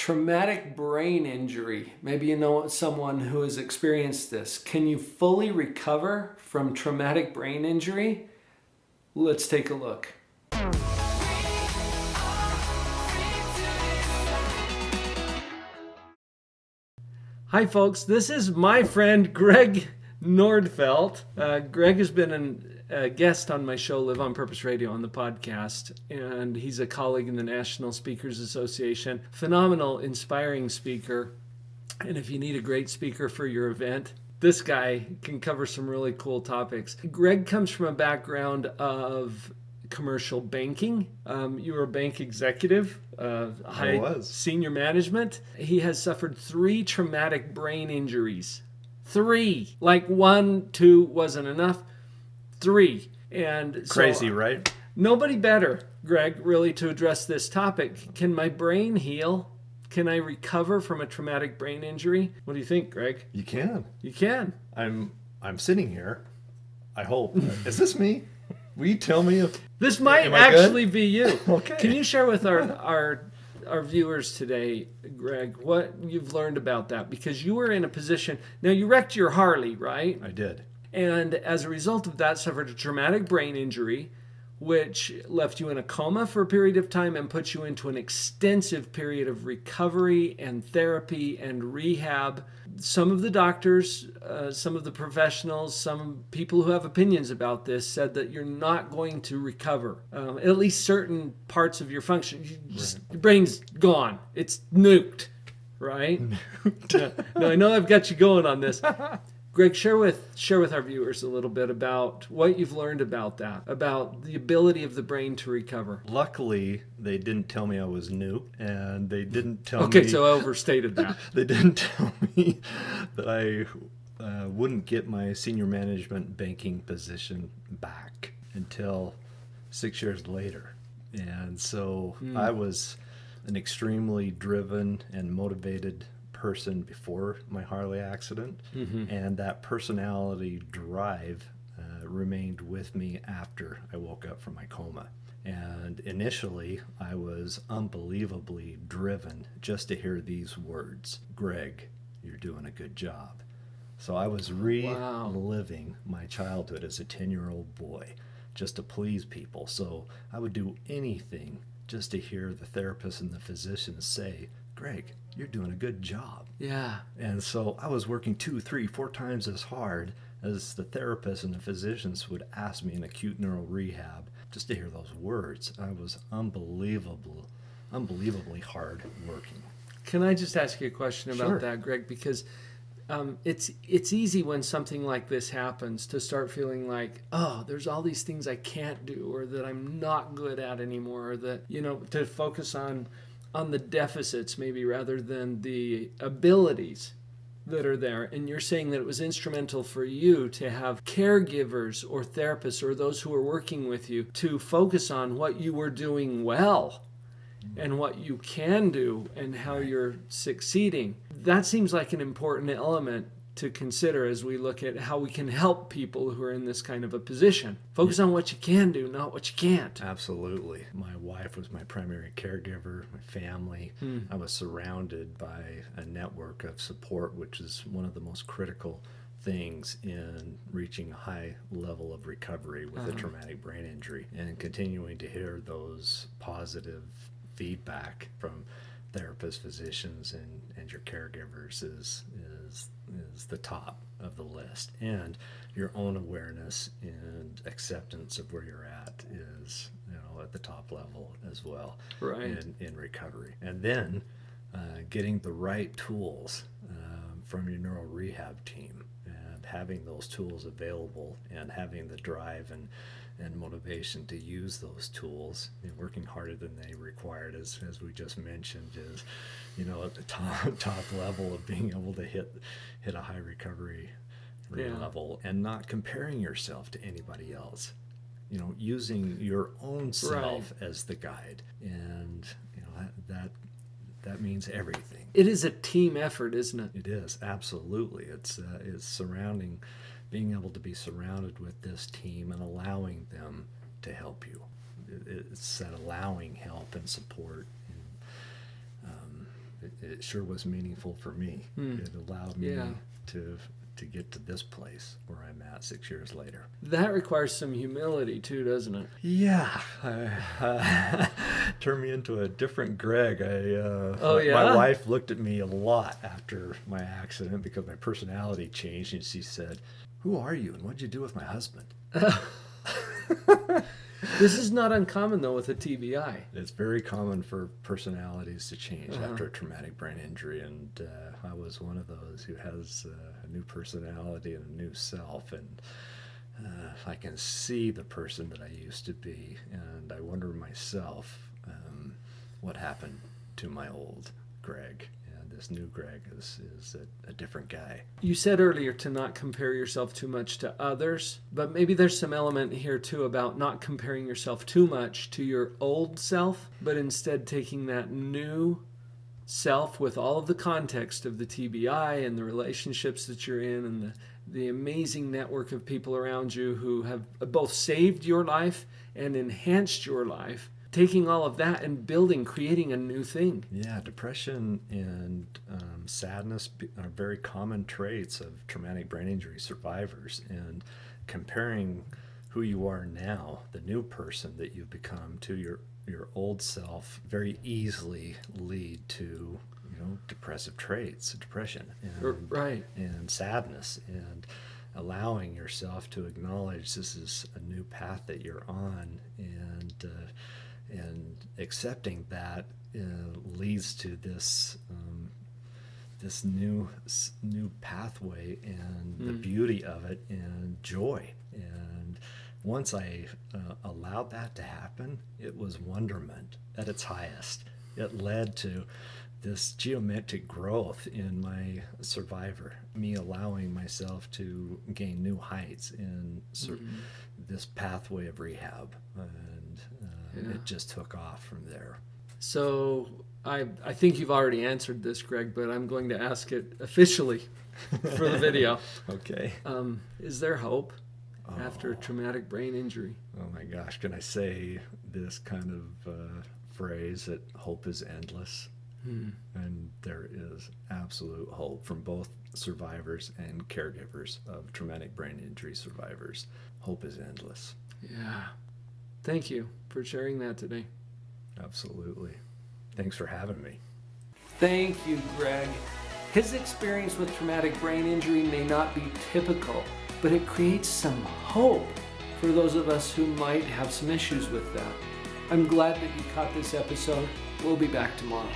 Traumatic brain injury. Maybe you know someone who has experienced this. Can you fully recover from traumatic brain injury? Let's take a look. Hi folks, this is my friend Greg Nordfelt. Greg has been a guest on my show, Live on Purpose Radio, on the podcast, and he's a colleague in the National Speakers Association. Phenomenal, inspiring speaker, and if you need a great speaker for your event, this guy can cover some really cool topics. Greg comes from a background of commercial banking. You were a bank executive, high senior management. He has suffered 3 traumatic brain injuries. 3. Like 1, 2 wasn't enough. 3. And crazy, right? Nobody better, Greg, really, to address this topic. Can my brain heal? Can I recover from a traumatic brain injury? What do you think, Greg? You can. You can. I'm sitting here. I hope. Is this me? Will you tell me if this might actually be you? Okay. Can you share with our viewers today, Greg, what you've learned about that? Because you were in a position. Now, you wrecked your Harley, right? I did. And as a result of that, suffered a traumatic brain injury, which left you in a coma for a period of time and put you into an extensive period of recovery and therapy and rehab. Some of the doctors, some of the professionals, some people who have opinions about this said that you're not going to recover. At least certain parts of your function. Your brain's gone. It's nuked, right? No, I know I've got you going on this. Greg, share with our viewers a little bit about what you've learned about that, about the ability of the brain to recover. Luckily, they didn't tell me I was new, and they didn't tell me... Okay, so I overstated that. They didn't tell me that I wouldn't get my senior management banking position back until 6 years later. And so I was an extremely driven and motivated person before my Harley accident, and that personality drive remained with me after I woke up from my coma. And initially, I was unbelievably driven just to hear these words: Greg, you're doing a good job. So I was reliving my childhood as a 10-year-old boy just to please people. So I would do anything just to hear the therapists and the physicians say, Greg, you're doing a good job. Yeah. And so I was working 2, 3, 4 times as hard as the therapists and the physicians would ask me in acute neural rehab just to hear those words. I was unbelievably hard working. Can I just ask you a question about Sure. that, Greg? Because it's easy when something like this happens to start feeling like, oh, there's all these things I can't do, or that I'm not good at anymore, or that, to focus on the deficits maybe rather than the abilities that are there. And you're saying that it was instrumental for you to have caregivers or therapists or those who are working with you to focus on what you were doing well and what you can do and how you're succeeding. That seems like an important element to consider as we look at how we can help people who are in this kind of a position. Focus on what you can do, not what you can't. Absolutely. My wife was my primary caregiver, my family. I was surrounded by a network of support, which is one of the most critical things in reaching a high level of recovery with a traumatic brain injury, and continuing to hear those positive feedback from therapists, physicians, and your caregivers is the top of the list. And your own awareness and acceptance of where you're at is at the top level as well, right, in recovery. And then getting the right tools from your neural rehab team, and having those tools available, and having the drive and motivation to use those tools, and working harder than they required, as we just mentioned, is at the top level of being able to hit a high recovery level, and not comparing yourself to anybody else. Using your own self as the guide, and that means everything. It is a team effort, isn't it? It is, absolutely. It's being able to be surrounded with this team and allowing them to help you. It's that allowing help and support. it sure was meaningful for me. It allowed me to get to this place where I'm at 6 years later. That requires some humility too, doesn't it? Yeah. Turned me into a different Greg. Yeah? My wife looked at me a lot after my accident because my personality changed, and she said, "Who are you and what'd you do with my husband?" This is not uncommon, though, with a TBI. It's very common for personalities to change after a traumatic brain injury, and I was one of those who has a new personality and a new self, and I can see the person that I used to be, and I wonder myself what happened to my old Greg. This new Greg is a different guy. You said earlier to not compare yourself too much to others, but maybe there's some element here too about not comparing yourself too much to your old self, but instead taking that new self with all of the context of the TBI and the relationships that you're in and the amazing network of people around you who have both saved your life and enhanced your life. Taking all of that and creating a new thing. Yeah, depression and sadness are very common traits of traumatic brain injury survivors. And comparing who you are now, the new person that you've become, to your old self, very easily lead to depressive traits, depression, and sadness, and allowing yourself to acknowledge this is a new path that you're on, and accepting that leads to this new pathway, and the beauty of it, and joy. And once I allowed that to happen, it was wonderment at its highest. It led to this geometric growth in my survivor, me allowing myself to gain new heights in this pathway of rehab, and it just took off from there. So I think you've already answered this, Greg, but I'm going to ask it officially for the video. Okay. Is there hope after a traumatic brain injury? Oh my gosh, can I say this kind of phrase that hope is endless? And there is absolute hope from both survivors and caregivers of traumatic brain injury survivors. Hope is endless. Yeah. Thank you for sharing that today. Absolutely. Thanks for having me. Thank you, Greg. His experience with traumatic brain injury may not be typical, but it creates some hope for those of us who might have some issues with that. I'm glad that you caught this episode. We'll be back tomorrow.